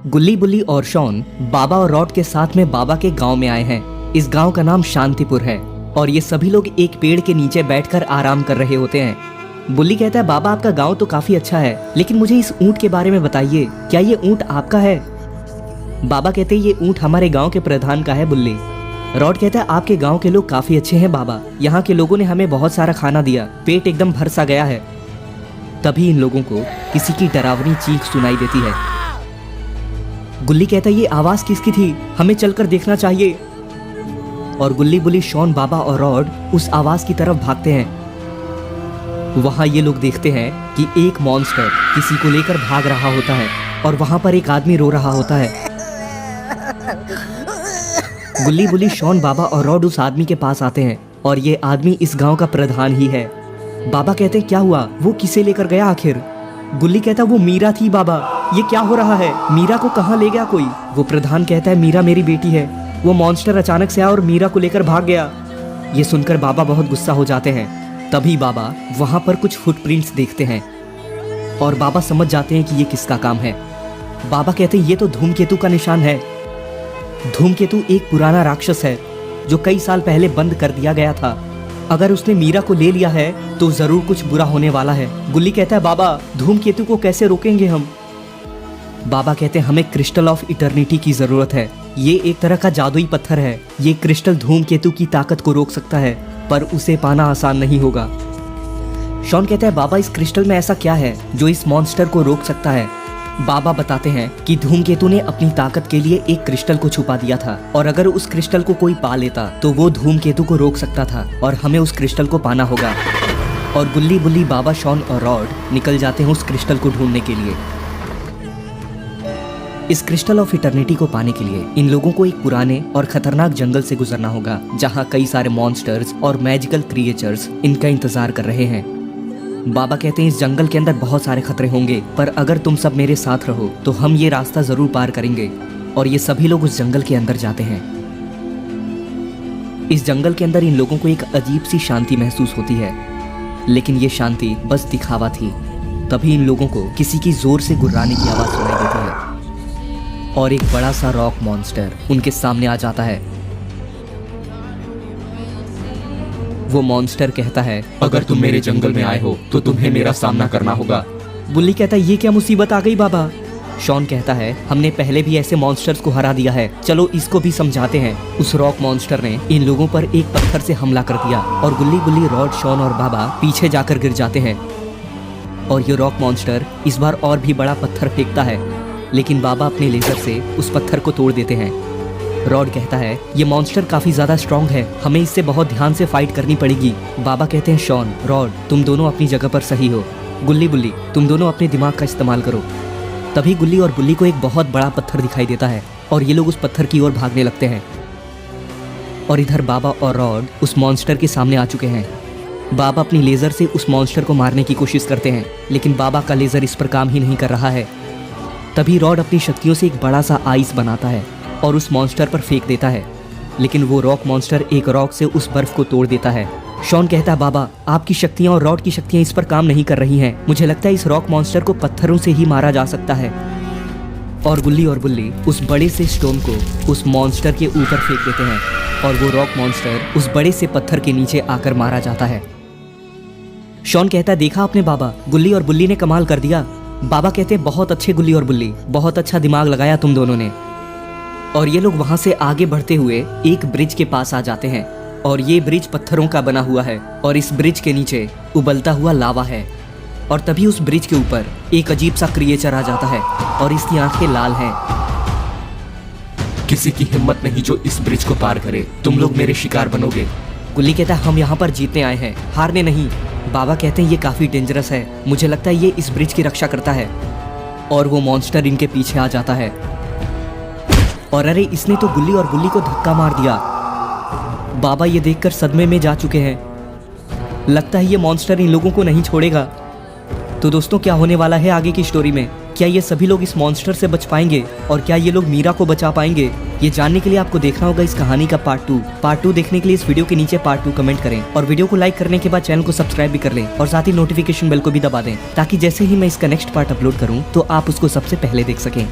गुल्ली बुल्ली और शॉन बाबा और रॉड के साथ में बाबा के गांव में आए हैं। इस गांव का नाम शांतिपुर है और ये सभी लोग एक पेड़ के नीचे बैठकर आराम कर रहे होते हैं। बुल्ली कहता है, बाबा आपका गांव तो काफी अच्छा है, लेकिन मुझे इस ऊंट के बारे में बताइए, क्या ये ऊंट आपका है? बाबा कहते हैं, ये ऊंट हमारे गांव के प्रधान का है बुल्ली। रॉड कहता है, आपके गांव के लोग काफी अच्छे हैं बाबा, यहाँ के लोगों ने हमें बहुत सारा खाना दिया, पेट एकदम भर सा गया है। तभी इन लोगों को किसी की डरावनी चीख सुनाई देती है। गुल्ली कहता है, ये आवाज किसकी थी, हमें चलकर देखना चाहिए। और गुल्ली बुल्ली, शॉन, बाबा और रॉड उस आवाज की तरफ भागते हैं। वहां ये लोग देखते हैं कि एक मॉन्स्टर किसी को लेकर भाग रहा होता है और वहां पर एक आदमी रो रहा होता है। गुल्ली बुल्ली, शॉन, बाबा और रॉड उस आदमी के पास आते हैं और ये आदमी इस गांव का प्रधान ही है। बाबा कहते हैं, क्या हुआ, वो किसे लेकर गया आखिर? गुल्ली कहता है, वो मीरा थी बाबा, ये क्या हो रहा है, मीरा को कहाँ ले गया कोई? वो प्रधान कहता है, मीरा मेरी बेटी है, वो मॉन्स्टर अचानक से आया और मीरा को लेकर भाग गया। ये सुनकर बाबा बहुत गुस्सा हो जाते हैं। तभी बाबा वहां पर कुछ फुटप्रिंट्स देखते हैं और बाबा समझ जाते हैं कि ये किसका काम है। बाबा कहते हैं, ये तो धूमकेतु का निशान है। धूमकेतु एक पुराना राक्षस है जो कई साल पहले बंद कर दिया गया था। अगर उसने मीरा को ले लिया है तो जरूर कुछ बुरा होने वाला है। गुल्ली कहता है, बाबा धूमकेतु को कैसे रोकेंगे हम? बाबा कहते हैं, हमें क्रिस्टल ऑफ इटर्निटी की जरूरत है। ये एक तरह का जादुई पत्थर है। ये क्रिस्टल धूमकेतु की ताकत को रोक सकता है, पर उसे पाना आसान नहीं होगा। शॉन कहता है, बाबा इस क्रिस्टल में ऐसा क्या है जो इस मॉन्स्टर को रोक सकता है? बाबा बताते हैं कि धूमकेतु ने अपनी ताकत के लिए एक क्रिस्टल को छुपा दिया था और अगर उस क्रिस्टल को कोई पा लेता तो वो धूमकेतु को रोक सकता था और हमें उस क्रिस्टल को पाना होगा। और गुल्ली बुल्ली, बाबा, शॉन और रॉड निकल जाते हैं उस क्रिस्टल को ढूंढने के लिए। इस क्रिस्टल ऑफ इटर्निटी को पाने के लिए इन लोगों को एक पुराने और खतरनाक जंगल से गुजरना होगा, जहाँ कई सारे मॉन्स्टर्स और मैजिकल क्रिएचर्स इनका इंतजार कर रहे हैं। बाबा कहते हैं, इस जंगल के अंदर बहुत सारे खतरे होंगे, पर अगर तुम सब मेरे साथ रहो तो हम ये रास्ता जरूर पार करेंगे। और ये सभी लोग उस जंगल के अंदर जाते हैं। इस जंगल के अंदर इन लोगों को एक अजीब सी शांति महसूस होती है, लेकिन ये शांति बस दिखावा थी। तभी इन लोगों को किसी की जोर से गुर्राने की आवाज सुनाई देती है और एक बड़ा सा रॉक मॉन्स्टर उनके सामने आ जाता है। वो मॉन्स्टर कहता है, अगर तुम मेरे जंगल में आए हो तो तुम्हें मेरा सामना करना होगा। बुल्ली कहता है, ये क्या मुसीबत आ गई बाबा? शॉन कहता है, हमने पहले भी ऐसे मॉन्स्टर्स को हरा दिया है, चलो इसको भी समझाते हैं। उस रॉक मॉन्स्टर ने इन लोगों पर एक पत्थर से हमला कर दिया और गुल्ली बुल्ली, रॉड, शॉन और बाबा पीछे जाकर गिर जाते हैं। और ये रॉक मॉन्स्टर इस बार और भी बड़ा पत्थर फेंकता है, लेकिन बाबा अपने लेजर से उस पत्थर को तोड़ देते हैं। रॉड कहता है, ये मॉन्स्टर काफी ज्यादा स्ट्रॉन्ग है, हमें इससे बहुत ध्यान से फाइट करनी पड़ेगी। बाबा कहते हैं, शॉन, रॉड, तुम दोनों अपनी जगह पर सही हो। गुल्ली बुल्ली, तुम दोनों अपने दिमाग का इस्तेमाल करो। तभी गुल्ली और बुल्ली को एक बहुत बड़ा पत्थर दिखाई देता है और ये लोग उस पत्थर की ओर भागने लगते हैं। और इधर बाबा और रॉड उस मॉन्स्टर के सामने आ चुके हैं। बाबा अपनी लेजर से उस मॉन्स्टर को मारने की कोशिश करते हैं, लेकिन बाबा का लेजर इस पर काम ही नहीं कर रहा है। तभी रॉड अपनी शक्तियों से एक बड़ा सा आइस बनाता है और उस मॉन्स्टर पर फेंक देता है, लेकिन वो रॉक मॉन्स्टर एक रॉक से उस बर्फ को तोड़ देता है। शॉन कहता है, बाबा आपकी शक्तियां और रॉड की शक्तियां इस पर काम नहीं कर रही हैं, मुझे लगता है इस रॉक मॉन्स्टर को पत्थरों से ही मारा जा सकता है। और गुल्ली और बुल्ली उस बड़े से स्टोन को उस मॉन्स्टर के ऊपर फेंक देते हैं और वो रॉक मॉन्स्टर उस बड़े से पत्थर के नीचे आकर मारा जाता है। शॉन कहता है, देखा आपने बाबा, गुल्ली और बुल्ली ने कमाल कर दिया। बाबा कहते हैं, बहुत अच्छे गुल्ली और बुल्ली, बहुत अच्छा दिमाग लगाया तुम दोनों ने। और ये लोग वहां से आगे बढ़ते हुए एक ब्रिज के पास आ जाते हैं और ये ब्रिज पत्थरों का बना हुआ है और इस ब्रिज के नीचे उबलता हुआ लावा है। और तभी उस ब्रिज के ऊपर एक अजीब सा क्रिएचर आ जाता है और इसकी आंखें लाल हैं। किसी की हिम्मत नहीं जो इस ब्रिज को पार करे, तुम लोग मेरे शिकार बनोगे। गुल्ली कहता है, हम यहाँ पर जीतने आए हैं, हारने नहीं। बाबा कहते हैं, ये काफी डेंजरस है, मुझे लगता है ये इस ब्रिज की रक्षा करता है। और वो मॉन्स्टर इनके पीछे आ जाता है और अरे, इसने तो गुल्ली और बुल्ली को धक्का मार दिया। बाबा ये देखकर सदमे में जा चुके हैं, लगता है ये मॉन्स्टर इन लोगों को नहीं छोड़ेगा। तो दोस्तों, क्या होने वाला है आगे की स्टोरी में? क्या ये सभी लोग इस मॉन्स्टर से बच पाएंगे और क्या ये लोग मीरा को बचा पाएंगे? ये जानने के लिए आपको देखना होगा इस कहानी का पार्ट 2 देखने के लिए इस वीडियो के नीचे पार्ट 2 कमेंट करें और वीडियो को लाइक करने के बाद चैनल को सब्सक्राइब भी कर लें और साथ ही नोटिफिकेशन बेल को भी दबा दें, ताकि जैसे ही मैं इसका नेक्स्ट पार्ट अपलोड करूं तो आप उसको सबसे पहले देख सकें।